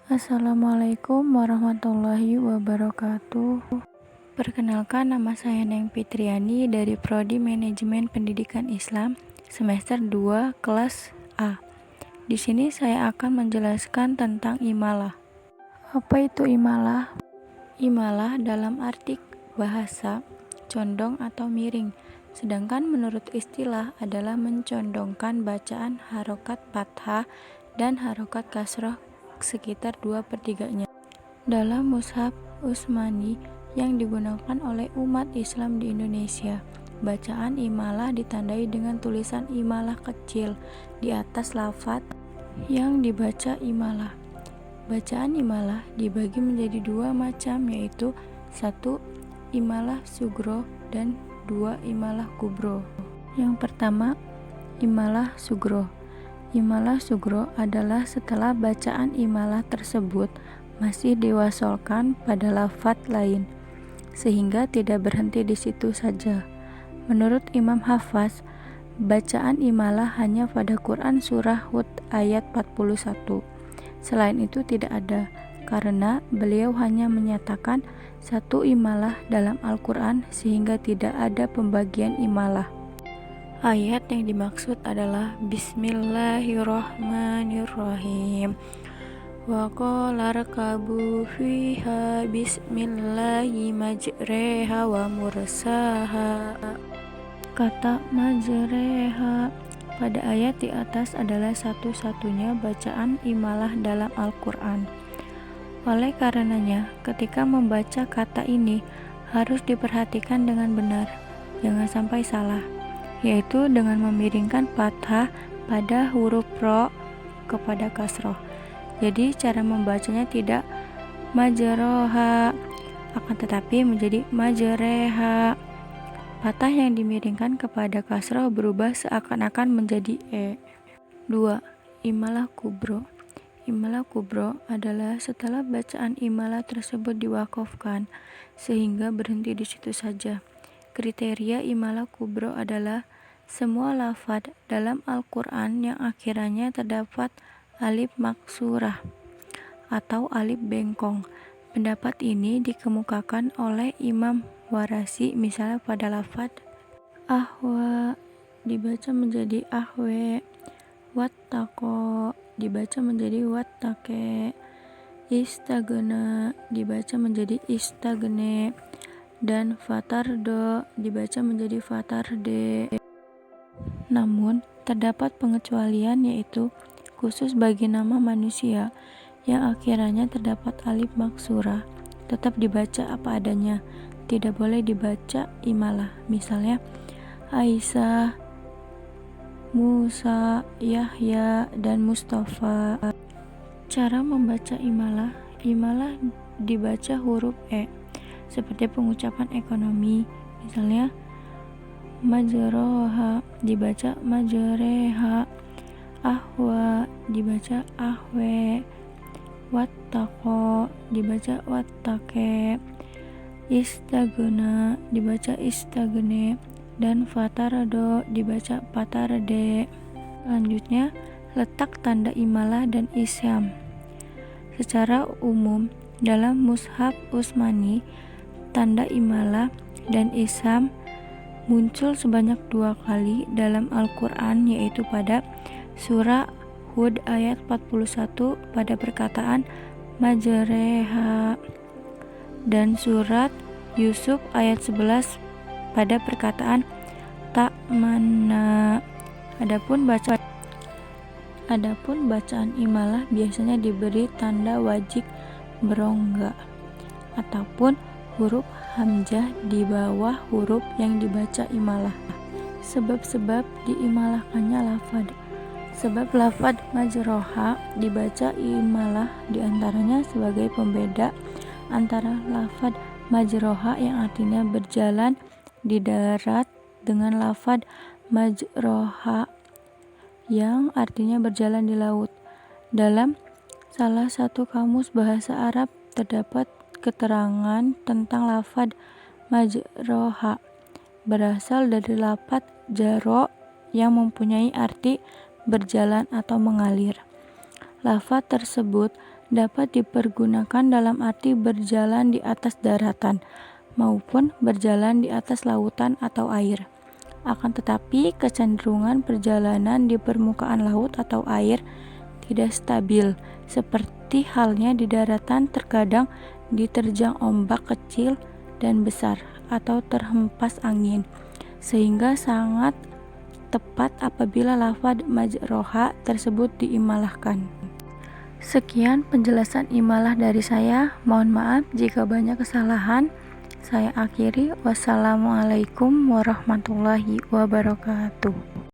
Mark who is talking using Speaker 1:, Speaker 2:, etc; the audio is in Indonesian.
Speaker 1: Assalamualaikum warahmatullahi wabarakatuh. Perkenalkan, nama saya Neng Fitriani dari Prodi Manajemen Pendidikan Islam semester 2 kelas A. Di sini saya akan menjelaskan tentang imalah. Apa itu imalah? Imalah dalam arti bahasa condong atau miring, sedangkan menurut istilah adalah mencondongkan bacaan harokat fathah dan harokat kasroh sekitar 2/3-nya. Dalam mushaf Utsmani yang digunakan oleh umat Islam di Indonesia, bacaan imalah ditandai dengan tulisan imalah kecil di atas lafaz yang dibaca imalah. Bacaan imalah dibagi menjadi dua macam, yaitu 1. Imalah sugro dan 2. Imalah kubro. Yang pertama, imalah sugro. Imalah sugro adalah setelah bacaan imalah tersebut masih diwasolkan pada lafaz lain, sehingga tidak berhenti di situ saja. Menurut Imam Hafaz, bacaan imalah hanya pada Quran surah Hud ayat 41. Selain itu tidak ada, karena beliau hanya menyatakan satu imalah dalam Al-Quran sehingga tidak ada pembagian imalah. Ayat yang dimaksud adalah Bismillahirrahmanirrahim. Wa qala rakabu fiha bismillahi majreha wa mursaha. Kata majreha pada ayat di atas adalah satu-satunya bacaan imalah dalam Al-Quran. Oleh karenanya, ketika membaca kata ini harus diperhatikan dengan benar, jangan sampai salah, yaitu dengan memiringkan fathah pada huruf ro kepada kasroh. Jadi cara membacanya tidak majroha, akan tetapi menjadi majreha. Fathah yang dimiringkan kepada kasroh berubah seakan-akan menjadi e. 2. Imalah kubro. Imalah kubro adalah setelah bacaan imalah tersebut diwakafkan sehingga berhenti di situ saja. Kriteria imalah kubro adalah semua lafaz dalam Al-Quran yang akhirnya terdapat alif maksurah atau alif bengkong. Pendapat ini dikemukakan oleh Imam Warasi, misalnya pada lafaz ahwa dibaca menjadi ahwe, wattaqo dibaca menjadi wattaqe, istagna dibaca menjadi istagne, dan fatardo dibaca menjadi fatarde. Namun, terdapat pengecualian, yaitu khusus bagi nama manusia yang akhirnya terdapat alif maksurah, tetap dibaca apa adanya, tidak boleh dibaca imalah. Misalnya Aisyah, Musa, Yahya, dan Mustafa. Cara membaca imalah dibaca huruf e, seperti pengucapan ekonomi, misalnya majroha dibaca majreha, ahwa dibaca ahwe, wattaqo dibaca wattaqe, istagna dibaca istagne, dan fatardo dibaca fatarde. Selanjutnya, letak tanda imalah dan isyam. Secara umum, dalam mushaf Utsmani, tanda imalah dan isyam muncul sebanyak 2 kali dalam Al-Quran, yaitu pada surah Hud ayat 41 pada perkataan majreha dan surat Yusuf ayat 11 pada perkataan ta'manna. Adapun bacaan imalah biasanya diberi tanda wajib berongga ataupun huruf hamzah di bawah huruf yang dibaca imalah. Sebab-sebab diimalahkannya lafaz. Sebab lafaz majroha dibaca imalah diantaranya sebagai pembeda antara lafaz majroha yang artinya berjalan di darat dengan lafaz majroha yang artinya berjalan di laut. Dalam salah satu kamus bahasa Arab terdapat keterangan tentang lafaz majroha berasal dari lafaz jaro yang mempunyai arti berjalan atau mengalir. lafaz tersebut dapat dipergunakan dalam arti berjalan di atas daratan maupun berjalan di atas lautan atau air. Akan tetapi, kecenderungan perjalanan di permukaan laut atau air tidak stabil, seperti halnya di daratan terkadang diterjang ombak kecil dan besar atau terhempas angin, sehingga sangat tepat apabila lafaz majroha tersebut diimalahkan. Sekian penjelasan imalah dari saya. Mohon maaf jika banyak kesalahan. Saya akhiri. Wassalamualaikum warahmatullahi wabarakatuh.